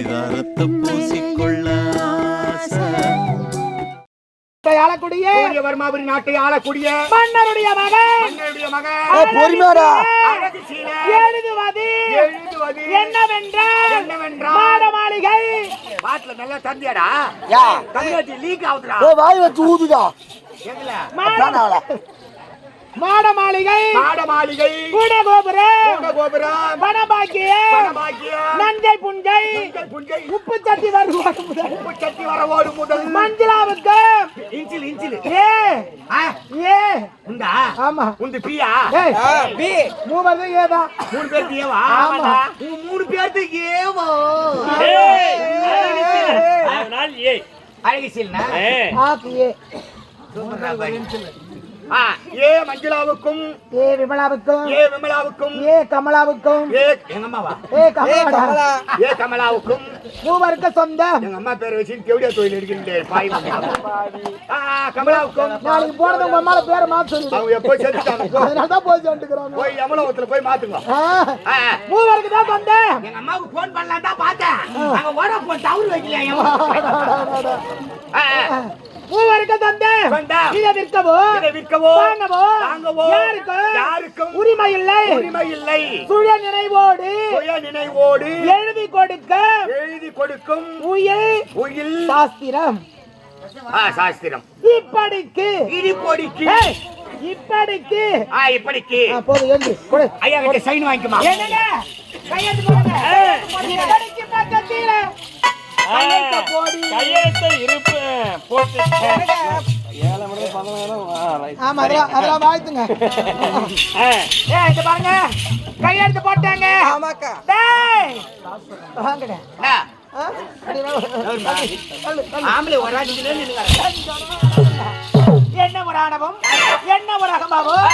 பரிதாரத்தை பூசிக்கொள்ள ஆளக்கூடிய வர்மாபுரி நாட்டை ஆளக்கூடிய மன்னருடைய மகன் பொறுமையாடா எழுதுவது என்னவென்றால் மாட மாளிகை பாட்டுல நல்லா தந்தியாடா தமிழ்நாட்டில் லீக் ஆகுதுடா வாய் வச்சு ஊதுடா மாட மாளிகை கூட கோபுரம் வனபாக்கியம் நஞ்சை புஞ்சை உப்பு சட்டி வரவோடு முதல் மஞ்சளாவுக்கு இன்சில் உண்டா ஆமா உண்டு பியா பி மூணு ஏதா 3 பேருக்கு ஏவா ஆமாடா 3 பேருக்கு ஏவா அதனால் ஏ அழகிசில்னா ஆக்கியே சூப்பரா பை ஏ மஞ்சளாவுக்கும் ஏ விமலாவுக்கும் ஏ கமலாவுக்கும் ஏ எங்க அம்மாவா ஏ கமலாவுக்கும் மூவருக்கு சொந்தம் எங்க அம்மா பேரை வச்சு கெவடியா தொழில் எடுக்கின்றேன் பாய் கமலாவுக்கும் நாளைக்கு போனது உங்க அம்மால பேரை மாத்த சொல்லு அவங்க எப்போ செத்துட்டாங்க அதனால தான் போய் சொல்லிட்டுக்கறாங்க போய் யமலோகத்துல போய் மாத்துங்க மூவருக்கு தான் சொந்தம் எங்க அம்மாவுக்கு ஃபோன் பண்ணலாம் தான் பார்த்தேன் அங்க ஓட போன் டவர் வைக்கல மூவருக்கு சொந்தம் இதை விற்கவோ வாங்கவோ யாருக்கும் உரிமை இல்லை சுய நினைவோடு எழுதி கொடுக்கும் உயில் சாஸ்திரம் இப்படிக்கு போது எழுதி கொடு ஐயா கிட்ட சைன் வாங்கிக்குமா என்னங்க கையெழுத்து போடுங்க இப்படிக்கு பக்கத்துல கையெழுத்து இருப்பு போட்டு ஆமா அதெல்லாம் வாழ்த்துங்க பாருங்க கையெழுத்து போட்டாங்க ஆமாக்கா என்ன ஒரு ஆணவம் என்ன ஒரு அகம்பாவம்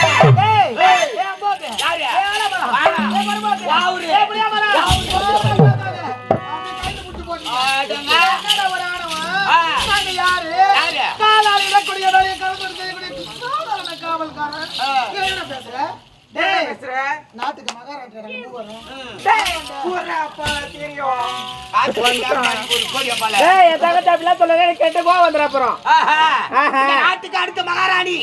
நாட்டுக்கு அடுத்த மகாராணி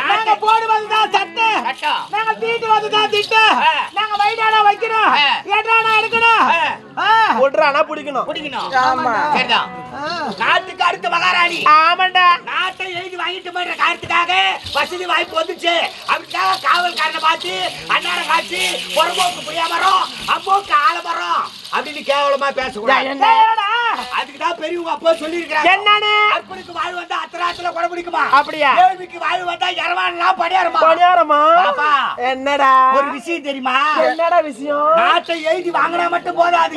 நாங்க போடுவதுதான் சட்டு நாங்க தீட்டுவதுதான் திட்டு நாங்க வைடானா வைக்கணும் எட்டானா எடுக்கணும் ஒன்றானா பிடிக்கணும் நாட்டுக்கு அடுத்த மகாராணி ஆமாண்டா நாட்டை எழுதி வாங்கிட்டு போயிடுற காரணத்துக்காக வசதி வாய்ப்பு வந்துச்சு அதுக்காக காவல்காரனை பார்த்து அன்னார காட்சி பொறம்போக்கு புரியாமரம் அம்போக்கு ஆலமரம் அப்படின்னு கேவலமா பேசக்கூடாது அதுக்குதான் பெரியவங்க அப்போ சொல்லி இருக்கிறாங்க என்னன்னு அற்பனுக்கு வாழ் வந்தா அத்தராத்துல கொடை பிடிக்குமா அப்படியா கேள்விக்கு வாழ் வந்தா இரவான்லாம் படியாரமா என்னடா ஒரு விஷயம் தெரியுமா என்னடா விஷயம் நாட்டை எழுதி வாங்கினா மட்டும் போதாது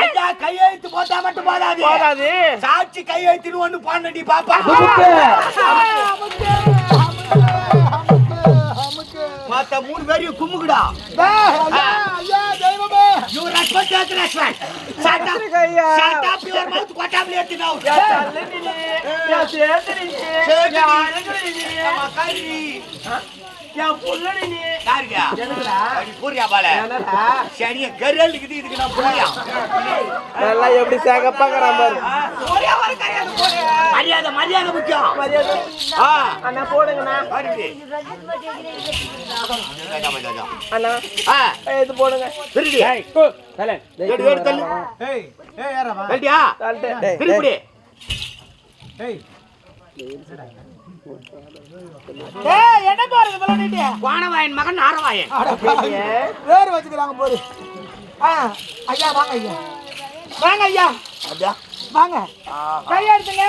ஐயா கையெழுத்து போட்டா மட்டும் போதாது சாட்சி கையெழுத்துன்னு ஒண்ணு போனடி பாப்பா மத்த 3 பேரையும் கும்முக்குடா You respect that respect. Shut up your mouth. What have you done now? क्या पुल्लड़ी ने यार क्या अरे पूरिया वाला शरीर गरल लिख दी இதுக்கு நான் புரியா நல்லா எப்படி சேகப்பா கராமர் பூரியா வர கரையா மரியாதை முக்கியம் மரியாதை அண்ணா போடுங்கண்ணா வருது அண்ணா இது போடுங்க திருடி ஏய் தல ஏடு தள்ளு ஏய் யாரா தள்ளியா திருடி ஏய் என்ன போறது பலனிட்டே வானவாயன் மகன் ஆரவாயன் பேர் வச்சுக்கறாங்க போடு ஐயா வாங்க ஐயா அடா வாங்க கையெடுத்துங்க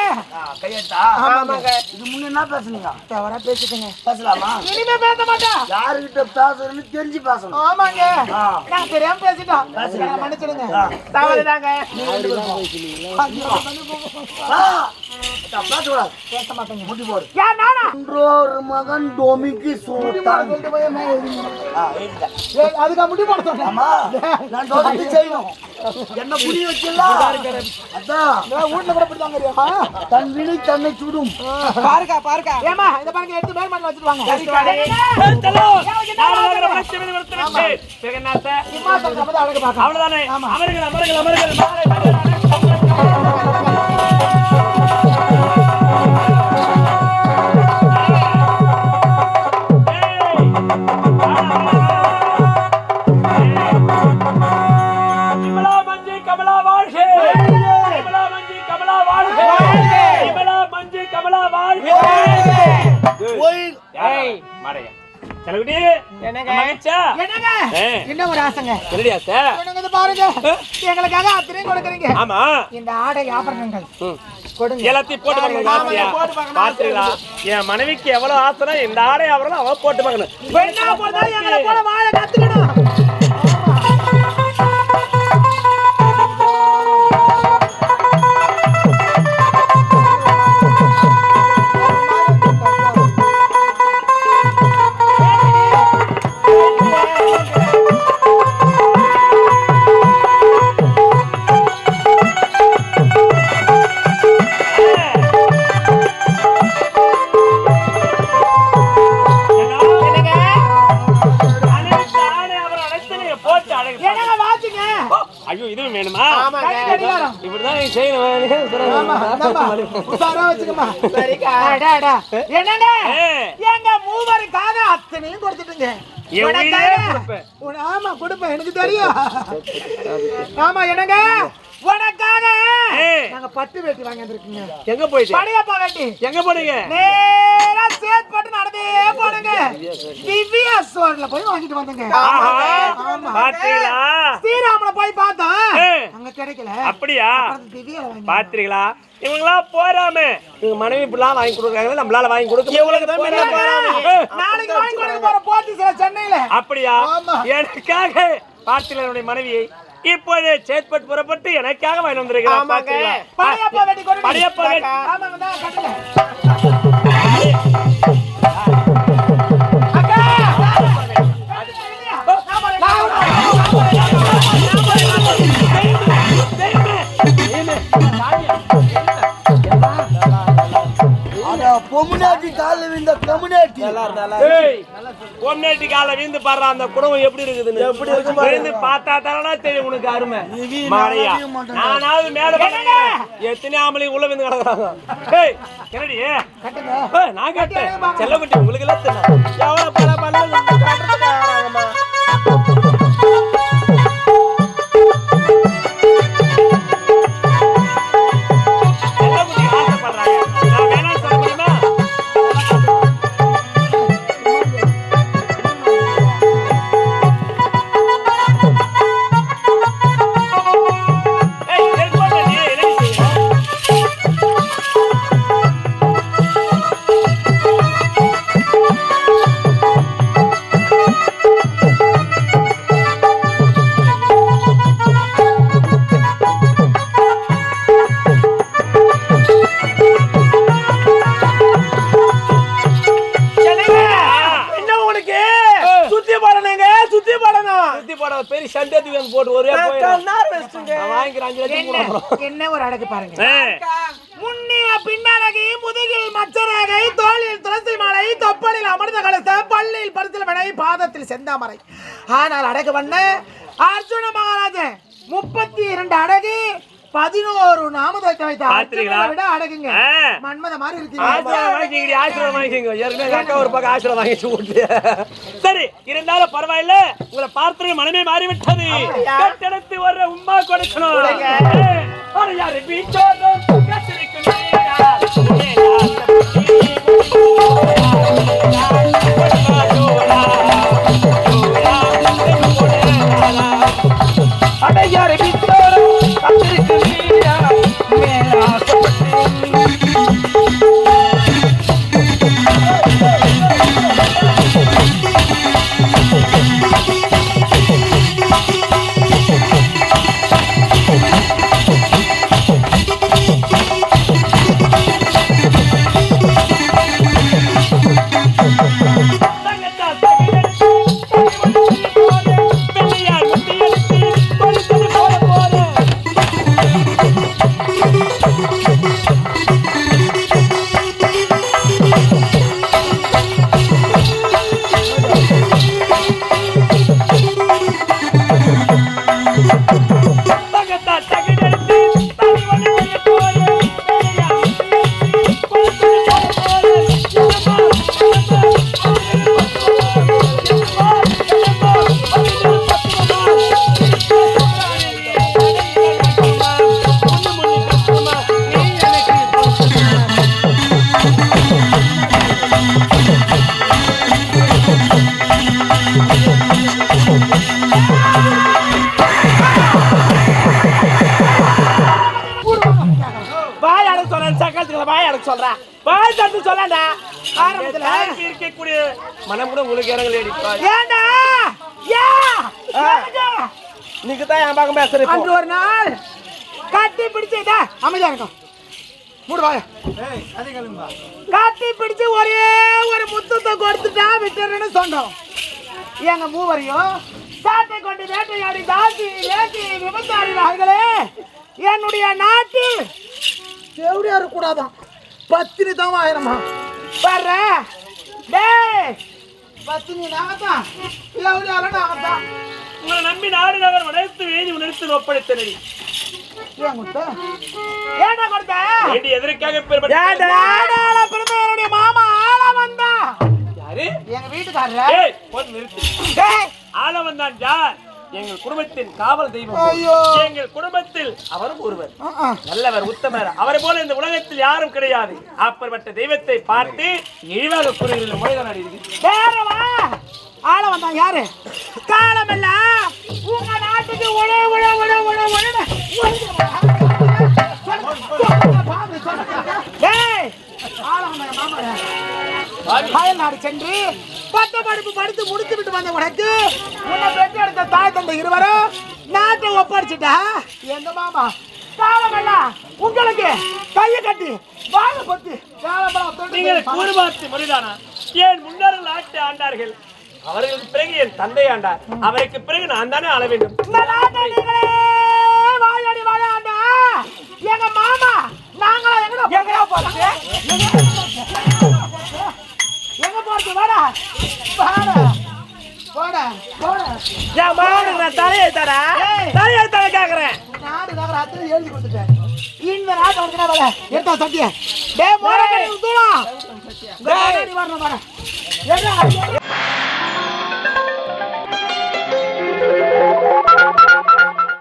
கையெடுத்தா ஆமாங்க இது முன்ன என்ன பேசுனீங்க தவறா பேசிட்டீங்க பேசலாமா இனிமே பேச மாட்டா யார்கிட்ட பேசறன்னு தெரிஞ்சு பேசணும் ஆமாங்க நான் தெரியாம பேசிட்டேன் மன்னிச்சிடுங்க தவறுதாங்க பேச மாட்டேங்க. முட்டி போடு. ஏன் நானா? இன்னொரு மகன் டொமிக்கு சூட்டான். சொல்லிட்டு போய் மேல எழுதிங்க. ஏய், அதுக்கா முடி போட சொன்னேன். ஆமா, நான் தொடர்ந்து செய்யணும். என்ன புடி வச்சிடலாம். அதான் நான் வீட்டுல கூட இப்படிதான் தெரியுமா? தன் வினை தன்னை சுடும். பாருக்கா. ஏமா இந்த பாருங்க எடுத்து மேல் மாடல வச்சிட்டு வாங்க. சிம்மாசனம் நம்ம தான் அழகு பார்க்கலாம். அவ்வளவுதானே. ஆமா. அமருங்கள், அமருங்கள், அமருங்கள். விமலா மஞ்சி கமலா வாழ்க. விமலா மஞ்சி கமலா வாழ்க. விமலா மஞ்சி கமலா வாழ்க. போய் ஏய் மாடையா செலகுடி என்னங்க? மகிழ்ச்சா? என்னங்க? ஏய். என்ன ஒரு ஆசைங்க? என்னடி ஆசை? என்னங்க இது பாருங்க. எங்களுக்காக அத்தனையும் கொடுக்குறீங்க. ஆமா. இந்த ஆடை ஆபரணங்கள் கொடுங்க. எல்லாத்தையும் போட்டு பார்க்கணும். பாத்தியா? போட்டு பார்க்கணும். பாத்தீங்களா? என் மனைவிக்கு எவ்வளவு ஆசைனா இந்த ஆடை அவரெல்லாம் அவ போட்டு பார்க்கணும். பெண்ணா போனாலும் எங்களை போல வாழ கத்துக்கணும். என்னங்க வாச்சுங்க? ஐயோ இதுவும் வேணுமா? கை கடிகாரம். இப்படிதான் நீ செய்யணும். ஆமா, இந்தாம்மா. உஷாரா வச்சுக்கம்மா. அடா, அடா. என்னங்க? எங்க மூவருக்காக அத்தனையும் கொடுத்துட்டுங்க. என் உனக்காக- உயிரே கொடுப்பேன். ஆமா கொடுப்பேன், எனக்கு தெரியும். ஆமா என்னங்க உனக்காக நாங்க பட்டு வேட்டி வாங்கி வந்திருக்கீங்க. எங்க போயிட்டு? படையப்பா வேட்டி. எங்க போனீங்க? நேரா சேத் பட்டு நடந்தே போடுங்க. திவ்யா ஸ்டோர்ல போய் வாங்கிட்டு வந்தங்க. ஆஹா. ஆமா. பாத்தீங்களா? ஸ்ரீராமனை போய் பார்த்தோம், ஏய். அங்க கிடைக்கல. அப்படியா? அப்புறம் திவ்யால வாங்கி பாத்தீங்களா? இவங்களாம் போறாம இவங்க மனைவி இப்படிலாம் வாங்கி கொடுக்குறாங்க, நம்மளால வாங்கி கொடுக்க நாளைக்கு வாங்கி கொடுக்க போற போட்டி சில சென்னையில. அப்படியா? ஆமா. எனக்காக பார்த்தீங்களா மனைவியை இப்போது சேத்பட் புறப்பட்டு எனக்காக வாங்கி வந்திருக்கிறார். பாத்தீங்களா? படையப்பா வேட்டி கொடுங்க. படையப்பா வேட்டி. ஆமாங்க, இந்தா கட்டுங்க. அக்கா பொம்முனாட்டி கால விந்த கம்முனாட்டி பொம்னாட்டி கால வீந்து பாடுற அந்த குடும்பம் எப்படி இருக்குதுன்னு எப்படி இருக்கு விழுந்து பார்த்தா தானே தெரியும் உனக்கு அருமை. மாடையா நானாவது மேல எத்தனை ஆம்பளை உள்ள விந்து கிடக்குறாங்க. ஏய் என்னடி நான் கேட்டேன் செல்லப்பட்டி உங்களுக்கு எல்லாம் தெரியும் எவ்வளவு பல பல பெரிய சண்டேத்துக்கு வந்து போட்டு ஒரே என்ன ஒரு அழகு பாருங்க. முன்னிய பின்னழகி, முதுகில் மச்சரகை, தோளில் துளசி மாலை, தொப்பலில் அமிர்த கலச, பல்லில் பரிசில் வினை, பாதத்தில் செந்தாமரை. ஆனால் அழகு வண்ண அர்ஜுன மகாராஜன் 32 அழகு 11 நாமதத்தை வைத்த அர்ஜுனனை விட அழகுங்க. மன்மத மாதிரி இருக்கு. சரி இருந்தாலும் பரவாயில்ல, உங்களை பார்த்து மனமே மாறிவிட்டது. கட்டடத்து வர்ற உமா கொடுக்கணும். யாரு வீட்டோடும் அடையாறு வீட்டோடும் கத்திருக்கு வீரா மேலா சொல்றவா எனக்கு சொல்றா பாய் தட்டு சொல்லடா. ஆரம்பத்துல தாய்க்கு இருக்கக்கூடிய மனம் கூட உங்களுக்கு இறங்கலேடி. ஏண்டா யா நீங்க தான் என் பக்கம் பேசுறீங்க. அன்று ஒரு நாள் கட்டி பிடிச்சதா அமைதியா இருக்கும் மூடு வாய கட்டி பிடிச்சு ஒரே ஒரு முத்தத்தை கொடுத்துட்டா விட்டுறேன்னு சொன்னோம். எங்க மூவரையும் சாட்டை கொண்டு வேட்டையாடி தாசி ஏற்றி விபச்சாரி நாய்களே என்னுடைய நாட்டு எப்படியா இருக்கக்கூடாதான் பத்தினி தான் ஆயிரமா பாரு டேய் பத்தினி நாங்கத்தான் எப்படியாலும் நாங்கத்தான் உங்களை நம்பி நாடு நகர் வளைத்து வேதி நிறுத்தி ஒப்படைத்தனடி. ஏன் கொடுத்த ஏன்டா கொடுத்த வேண்டி எதற்காக பெறப்பட்ட என்னுடைய மாமா ஆள வந்தா யாரு? எங்க வீட்டுக்காரர் ஏய் போய் நிறுத்து. டேய் ஆள வந்தான் யார்? எங்கள் குடும்பத்தின் காவல் தெய்வம். ஐயோ. எங்கள் குடும்பத்தில் அவரும் ஒருவர் நல்லவர் உத்தமர். அவரை போல இந்த உலகத்தில் யாரும் கிடையாது. அப்பேற்பட்ட தெய்வத்தை பார்த்து இழிவாக கூறுகிறீர்கள். மொழிதான் இருக்கு. வேறவா ஆள வந்தான் யாரு? காலமெல்லாம் உங்க நாட்டுக்கு ஒளே ஒளே ஒளே ஒளே ஒளே டேய் ஆள வந்தான் மாமா அயல் நாடு சென்று பட்ட படிப்பு படித்து முடித்து விட்டு வந்த உனக்கு உன்னை பெற்றெடுத்த தாய் தந்தை இருவரும் நாட்டை ஒப்படைச்சிட்டா எங்க மாமா காலமெல்லாம் உங்களுக்கு கையை கட்டி வாழை கொத்தி நீங்கள் கூறுபார்த்து மொழிதானா? ஏன் முன்னோர்கள் ஆட்டு ஆண்டார்கள். அவர்களுக்கு பிறகு என் தந்தை ஆண்டார். அவருக்கு பிறகு நான் தானே ஆள வேண்டும். இந்த நாட்டை நீங்களே வாழடி வாழாண்டா எங்க மாமா நாங்களா எங்க போறது எங்க போறது வாடா வாடா போடா போடா என் மாடு நான் தலையெழுத்தாடா தலையெழுத்தாட கேக்குறேன். நாடு நகராத்துல எழுதி கொடுத்துட்டேன். இந்த நாட்டை வந்து வேலை எடுத்தா சத்திய டே போற தூளா வரணும் வர என்ன